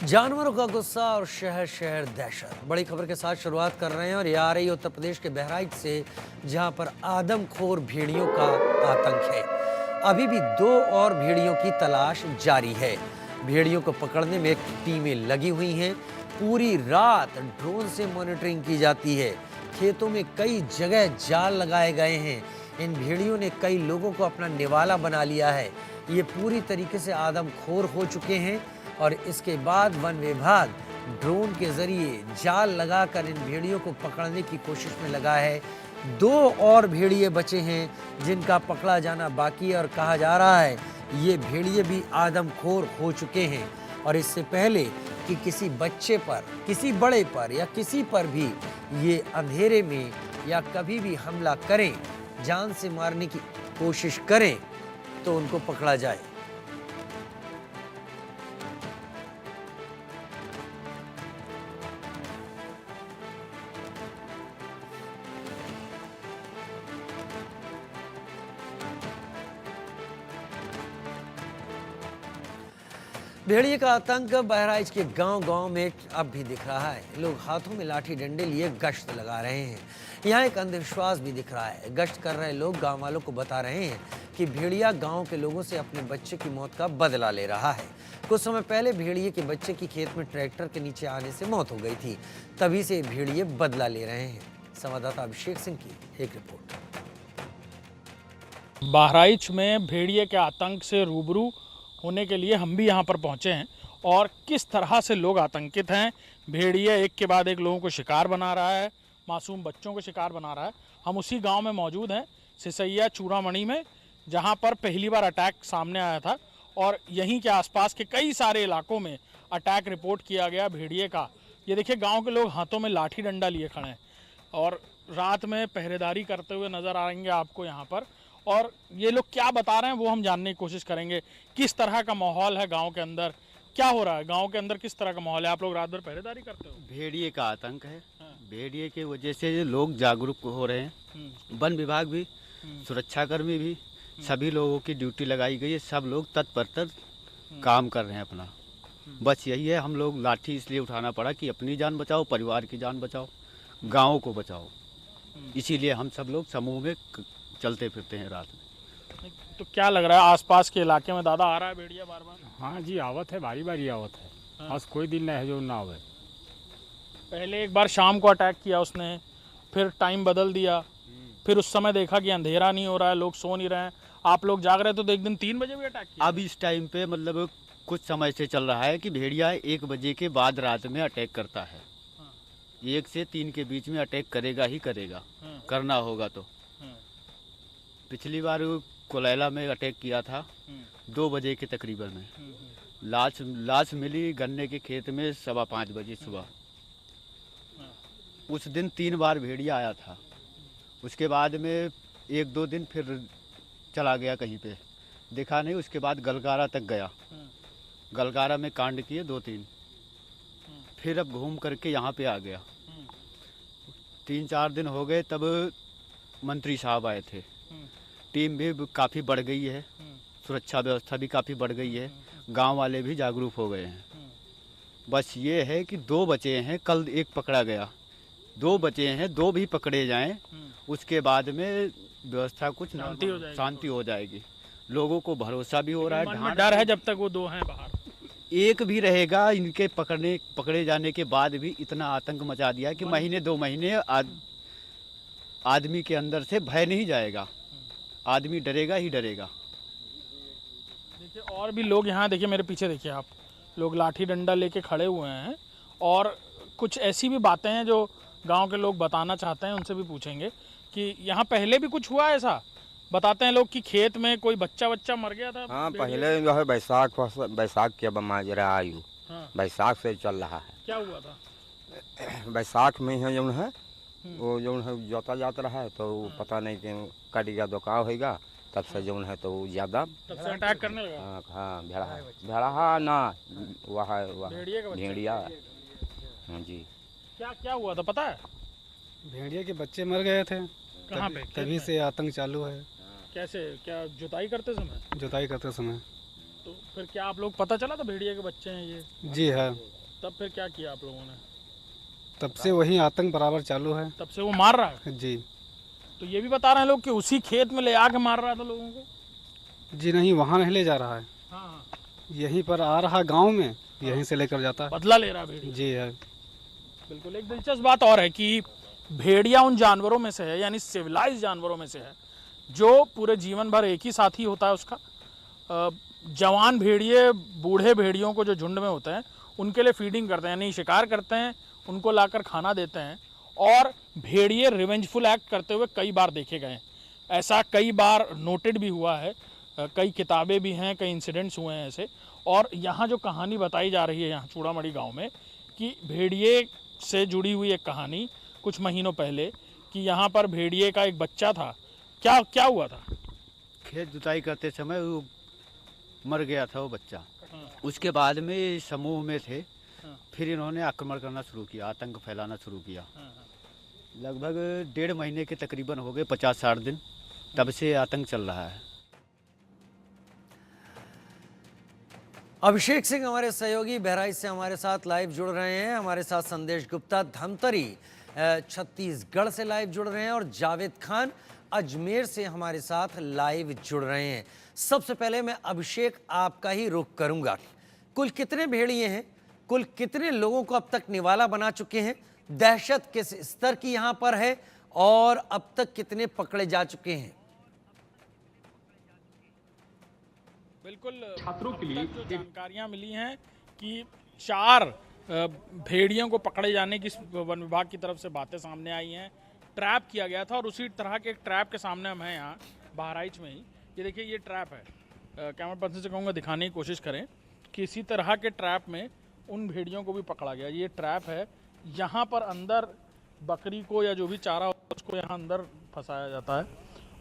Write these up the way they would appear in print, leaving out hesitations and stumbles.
जानवरों का गुस्सा और शहर शहर दहशत। बड़ी खबर के साथ शुरुआत कर रहे हैं और ये आ रही उत्तर प्रदेश के बहराइच से, जहां पर आदमखोर भेड़ियों का आतंक है। अभी भी 2 और भेड़ियों की तलाश जारी है। भेड़ियों को पकड़ने में टीमें लगी हुई हैं। पूरी रात ड्रोन से मॉनिटरिंग की जाती है। खेतों में कई जगह जाल लगाए गए हैं। इन भेड़ियों ने कई लोगों को अपना निवाला बना लिया है। ये पूरी तरीके से आदमखोर हो चुके हैं और इसके बाद वन विभाग ड्रोन के जरिए जाल लगाकर इन भेड़ियों को पकड़ने की कोशिश में लगा है। 2 और भेड़िए बचे हैं जिनका पकड़ा जाना बाकी है और कहा जा रहा है ये भेड़िए भी आदमखोर हो चुके हैं। और इससे पहले कि किसी बच्चे पर, किसी बड़े पर या किसी पर भी ये अंधेरे में या कभी भी हमला करें, जान से मारने की कोशिश करें, तो उनको पकड़ा जाए। भेड़िए का आतंक बहराइच के गांव-गांव में अब भी दिख रहा है। लोग हाथों में लाठी डंडे लिए गश्त लगा रहे हैं। यहाँ एक अंधविश्वास भी दिख रहा है। गश्त कर रहे लोग गांव वालों को बता रहे हैं कि भेड़िया गांव के लोगों से अपने बच्चे की मौत का बदला ले रहा है। कुछ समय पहले भेड़िए के बच्चे की खेत में ट्रैक्टर के नीचे आने से मौत हो गई थी। तभी से भेड़िए बदला ले रहे हैं। संवाददाता अभिषेक सिंह की एक रिपोर्ट। बहराइच में भेड़िए के आतंक से रूबरू होने के लिए हम भी यहाँ पर पहुँचे हैं और किस तरह से लोग आतंकित हैं। भेड़िए एक के बाद एक लोगों को शिकार बना रहा है, मासूम बच्चों को शिकार बना रहा है। हम उसी गांव में मौजूद हैं, सिसैया चूड़ामणि में, जहां पर पहली बार अटैक सामने आया था और यहीं के आसपास के कई सारे इलाकों में अटैक रिपोर्ट किया गया भेड़िए का। ये देखिए, गाँव के लोग हाथों में लाठी डंडा लिए खड़े हैं और रात में पहरेदारी करते हुए नज़र आएंगे आपको यहाँ पर। और ये लोग क्या बता रहे हैं वो हम जानने की कोशिश करेंगे। किस तरह का माहौल है गांव के अंदर, क्या हो रहा है गांव के अंदर, किस तरह का माहौल है? आप लोग रात भर पहरेदारी करते हो? भेड़िए का आतंक है। भेड़िए की वजह से लोग जागरूक हो रहे हैं। वन विभाग भी, सुरक्षाकर्मी भी, सभी लोगों की ड्यूटी लगाई गई है। सब लोग तत्पर काम कर रहे हैं अपना। बस यही है, हम लोग लाठी इसलिए उठाना पड़ा कि अपनी जान बचाओ, परिवार की जान बचाओ, गाँव को बचाओ। इसीलिए हम सब लोग समूह में चलते फिरते हैं रात में। तो क्या लग रहा है आसपास के इलाके में दादा आ रहा है भेड़िया बार बार? हाँ जी, आवत है, बारी बारी आवत है। हाँ। आज कोई दिन नहीं है जो ना आवे। पहले एक बार शाम को अटैक किया उसने, फिर टाइम बदल दिया, फिर उस समय देखा कि अंधेरा नहीं हो रहा है, लोग सो नहीं रहे हैं, आप लोग जाग रहे थे तो एक दिन 3 बजे भी अटैक किया। अब इस टाइम पे मतलब कुछ समय से चल रहा है कि भेड़िया 1 बजे के बाद रात में अटैक करता है। 1 से 3 के बीच में अटैक करेगा ही करेगा, करना होगा तो। पिछली बार कोलैला में अटैक किया था 2 बजे के तकरीबन में। लाश मिली गन्ने के खेत में 5:15 बजे सुबह। उस दिन 3 बार भेड़िया आया था। उसके बाद में 1-2 दिन फिर चला गया कहीं पे, देखा नहीं। उसके बाद गलगारा तक गया, गलगारा में कांड किए 2-3। फिर अब घूम करके यहाँ पे आ गया। 3-4 दिन हो गए, तब मंत्री साहब आए थे। टीम भी काफ़ी बढ़ गई है, सुरक्षा व्यवस्था भी काफ़ी बढ़ गई है, गांव वाले भी जागरूक हो गए हैं। बस ये है कि 2 बचे हैं, कल 1 पकड़ा गया, 2 बचे हैं, 2 भी पकड़े जाएं, उसके बाद में व्यवस्था कुछ शांति हो जाएगी। लोगों को भरोसा भी हो रहा है। मन में डर है जब तक वो 2 हैं बाहर। 1 भी रहेगा, इनके पकड़े जाने के बाद भी इतना आतंक मचा दिया कि महीने 2 महीने आदमी के अंदर से भय नहीं जाएगा, आदमी डरेगा ही डरेगा। देखिए, और भी लोग यहाँ, देखिए मेरे पीछे देखिए आप, लोग लाठी डंडा लेके खड़े हुए हैं और कुछ ऐसी भी बातें हैं जो गांव के लोग बताना चाहते हैं, उनसे भी पूछेंगे कि यहाँ पहले भी कुछ हुआ ऐसा। बताते हैं लोग कि खेत में कोई बच्चा मर गया था। हाँ, पहले जो है बैसाख के माजरा आयु। हाँ। बैसाख से चल रहा है। क्या हुआ था? बैसाख में है जो है वो जो है जोता जाता रहा है, तो पता नहीं कि कट गया, दुकाव होगा, तब से जो है तो ज़्यादा तब से अटैक करने लगा। हाँ, भेड़ा ना वह भेड़िया। हाँ जी। क्या हुआ था पता है? भेड़िए के बच्चे मर गए थे। कहाँ पे? तभी से आतंक चालू है। कैसे? क्या जुताई करते समय? जुताई करते समय। तो फिर क्या आप लोग पता चला था भेड़िए के बच्चे हैं ये? जी है। तब फिर क्या किया आप लोगों ने? तब से वही आतंक बराबर चालू है। तब से वो मार रहा है? जी। तो ये भी बता रहे हैं लोग कि उसी खेत में ले आके मार रहा था लोगों को? जी नहीं, वहाँ नहीं ले जा रहा है, हाँ, यहीं पर आ रहा है गांव में, यहीं से लेकर जाता है। बदला ले रहा है भेड़िया। जी है। बिल्कुल। एक दिलचस्प बात और है कि भेड़िया उन जानवरों में से है, यानी सिविलाइज जानवरों में से है, जो पूरे जीवन भर एक ही साथी होता है उसका। जवान भेड़िए बूढ़े भेड़ियों को जो झुंड में होते हैं उनके लिए फीडिंग करते हैं, यानी शिकार करते हैं, उनको लाकर खाना देते हैं। और भेड़िए रिवेंजफुल एक्ट करते हुए कई बार देखे गए हैं। ऐसा कई बार नोटेड भी हुआ है, कई किताबें भी हैं, कई इंसिडेंट्स हुए हैं ऐसे। और यहाँ जो कहानी बताई जा रही है यहाँ चूड़ामढ़ी गांव में, कि भेड़िए से जुड़ी हुई एक कहानी कुछ महीनों पहले, कि यहाँ पर भेड़िए का एक बच्चा था। क्या क्या हुआ था? खेत जुताई करते समय वो मर गया था वो बच्चा। उसके बाद में समूह में थे, फिर इन्होंने आक्रमण करना शुरू किया, आतंक फैलाना शुरू किया। लगभग 1.5 महीने के तकरीबन हो गए, 50-60 दिन, तब से आतंक चल रहा है। अभिषेक सिंह हमारे सहयोगी बहराइच से हमारे साथ लाइव जुड़ रहे हैं। हमारे साथ संदेश गुप्ता धमतरी छत्तीसगढ़ से लाइव जुड़ रहे हैं और जावेद खान अजमेर से हमारे साथ लाइव जुड़ रहे हैं। सबसे पहले मैं अभिषेक आपका ही रुख करूंगा। कुल कितने भेड़िए हैं, कुल कितने लोगों को अब तक निवाला बना चुके हैं, दहशत किस स्तर की यहां पर है और अब तक कितने पकड़े जा चुके हैं? बिल्कुल, छात्रों के लिए जो जानकारियां मिली हैं कि 4 भेड़ियों को पकड़े जाने की वन विभाग की तरफ से बातें सामने आई हैं। ट्रैप किया गया था और उसी तरह के एक ट्रैप के सामने हम हैं यहाँ बहराइच में ही। ये देखिए, ये ट्रैप है। कैमरा पर्सन से कहूँगा दिखाने की कोशिश करें कि इसी तरह के ट्रैप में उन भेड़ियों को भी पकड़ा गया। ये ट्रैप है, यहाँ पर अंदर बकरी को या जो भी चारा होता है उसको यहाँ अंदर फंसाया जाता है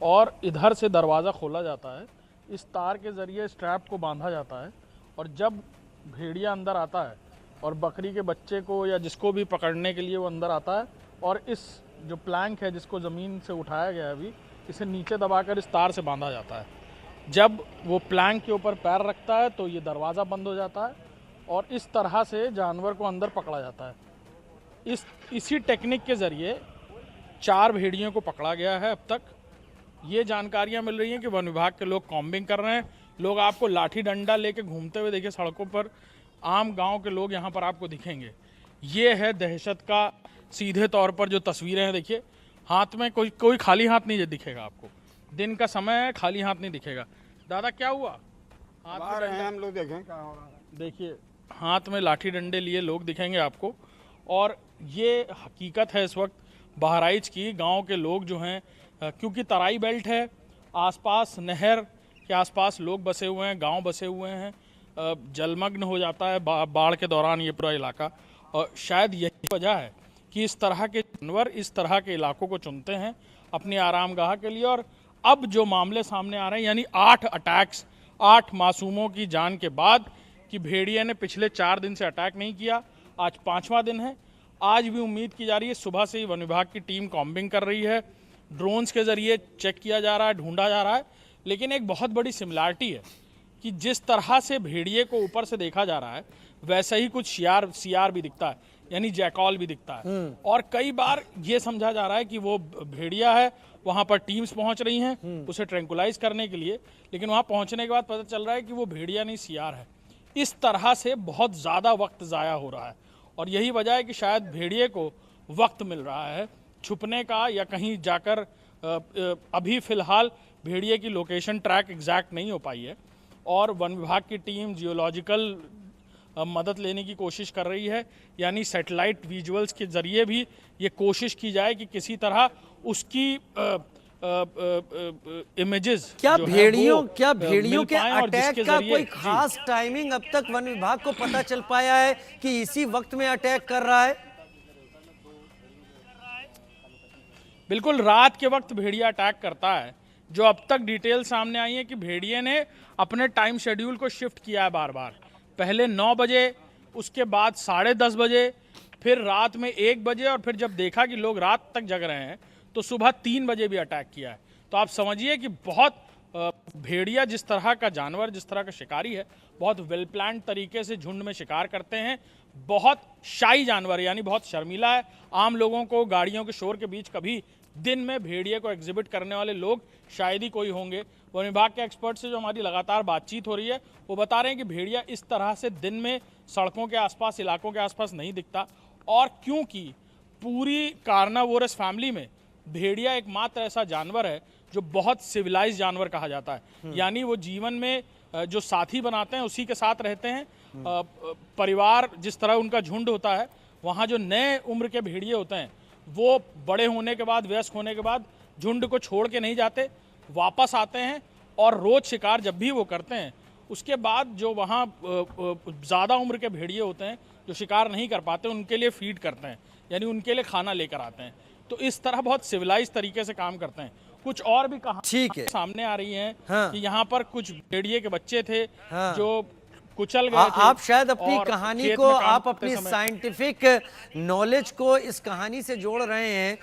और इधर से दरवाज़ा खोला जाता है। इस तार के ज़रिए इस ट्रैप को बांधा जाता है और जब भेड़िया अंदर आता है और बकरी के बच्चे को या जिसको भी पकड़ने के लिए वो अंदर आता है, और इस जो प्लैंक है जिसको ज़मीन से उठाया गया है अभी, इसे नीचे दबाकर इस तार से बांधा जाता है। जब वो प्लैंक के ऊपर पैर रखता है तो ये दरवाज़ा बंद हो जाता है और इस तरह से जानवर को अंदर पकड़ा जाता है। इसी टेक्निक के ज़रिए 4 भेड़ियों को पकड़ा गया है अब तक। ये जानकारियां मिल रही हैं कि वन विभाग के लोग कॉम्बिंग कर रहे हैं। लोग आपको लाठी डंडा लेके घूमते हुए देखिए सड़कों पर, आम गांव के लोग यहाँ पर आपको दिखेंगे। ये है दहशत का सीधे तौर पर जो तस्वीरें हैं। देखिए, हाथ में कोई खाली हाथ नहीं दिखेगा आपको। दिन का समय है, खाली हाथ नहीं दिखेगा। दादा क्या हुआ? हाथ में हम लोग देखें क्या हो रहा है। देखिए, हाथ में लाठी डंडे लिए लोग दिखेंगे आपको। और ये हकीकत है इस वक्त बहराइच की। गांव के लोग जो हैं, क्योंकि तराई बेल्ट है, आसपास नहर के आसपास लोग बसे हुए हैं, गांव बसे हुए हैं, जलमग्न हो जाता है बाढ़ के दौरान ये पूरा इलाका। और शायद यही वजह है कि इस तरह के जानवर इस तरह के इलाकों को चुनते हैं अपनी आरामगाह के लिए। और अब जो मामले सामने आ रहे हैं, यानी 8 अटैक्स 8 मासूमों की जान के बाद, कि भेड़िया ने पिछले 4 दिन से अटैक नहीं किया, आज 5वां दिन है। आज भी उम्मीद की जा रही है, सुबह से ही वन विभाग की टीम कॉम्बिंग कर रही है, ड्रोन्स के ज़रिए चेक किया जा रहा है, ढूंढा जा रहा है। लेकिन एक बहुत बड़ी सिमिलैरिटी है कि जिस तरह से भेड़िए को ऊपर से देखा जा रहा है, वैसा ही कुछ सियार भी दिखता है, यानी जैकॉल भी दिखता है। और कई बार ये समझा जा रहा है कि वो भेड़िया है, वहाँ पर टीम्स पहुँच रही हैं उसे ट्रैंकुलाइज करने के लिए, लेकिन वहाँ पहुँचने के बाद पता चल रहा है कि वो भेड़िया नहीं, सियार है। इस तरह से बहुत ज़्यादा वक्त ज़ाया हो रहा है और यही वजह है कि शायद भेड़िए को वक्त मिल रहा है छुपने का या कहीं जाकर। अभी फ़िलहाल भेड़िए की लोकेशन ट्रैक एग्जैक्ट नहीं हो पाई है और वन विभाग की टीम जियोलॉजिकल मदद लेने की कोशिश कर रही है, यानी सैटेलाइट विजुअल्स के ज़रिए भी ये कोशिश की जाए कि किसी तरह उसकी इमेजेस क्या भेड़ियों के अटैक का कोई खास टाइमिंग अब तक वन विभाग को पता चल पाया है कि इसी वक्त में अटैक कर रहा है? बिल्कुल, रात के वक्त भेड़िया अटैक करता है। जो अब तक डिटेल सामने आई है कि भेड़िए ने अपने टाइम शेड्यूल को शिफ्ट किया है बार बार। पहले 9 बजे, उसके बाद 10:30 बजे, फिर रात में 1 बजे, और फिर जब देखा कि लोग रात तक जग रहे हैं तो सुबह 3 बजे भी अटैक किया है। तो आप समझिए कि बहुत भेड़िया जिस तरह का जानवर, जिस तरह का शिकारी है, बहुत वेल प्लान तरीके से झुंड में शिकार करते हैं। बहुत शाई जानवर है, यानी बहुत शर्मीला है। आम लोगों को गाड़ियों के शोर के बीच कभी दिन में भेड़िए को एग्जिबिट करने वाले लोग शायद ही कोई होंगे। वन विभाग के एक्सपर्ट से जो हमारी लगातार बातचीत हो रही है, वो बता रहे हैं कि भेड़िया इस तरह से दिन में सड़कों के आसपास, इलाकों के आसपास नहीं दिखता। और क्योंकि पूरी कार्नावोरस फैमिली में भेड़िया एकमात्र ऐसा जानवर है जो बहुत सिविलाइज जानवर कहा जाता है, यानी वो जीवन में जो साथी बनाते हैं उसी के साथ रहते हैं। परिवार जिस तरह उनका झुंड होता है, वहाँ जो नए उम्र के भेड़िए होते हैं वो बड़े होने के बाद, वयस्क होने के बाद झुंड को छोड़ के नहीं जाते, वापस आते हैं और रोज शिकार जब भी वो करते हैं, उसके बाद जो वहाँ ज़्यादा उम्र के भेड़िए होते हैं जो शिकार नहीं कर पाते, उनके लिए फीड करते हैं, यानी उनके लिए खाना लेकर आते हैं। तो इस तरह बहुत सिविलाइज तरीके से काम करते हैं। कुछ और भी ठीक है। सामने आ रही हैं हाँ। कि यहाँ पर कुछ भेड़िए के बच्चे थे हाँ। जो कुचल गए थे। आप शायद अपनी और कहानी खेत को, में काम आप करते अपनी समय- साइंटिफिक नॉलेज को इस कहानी से जोड़ रहे हैं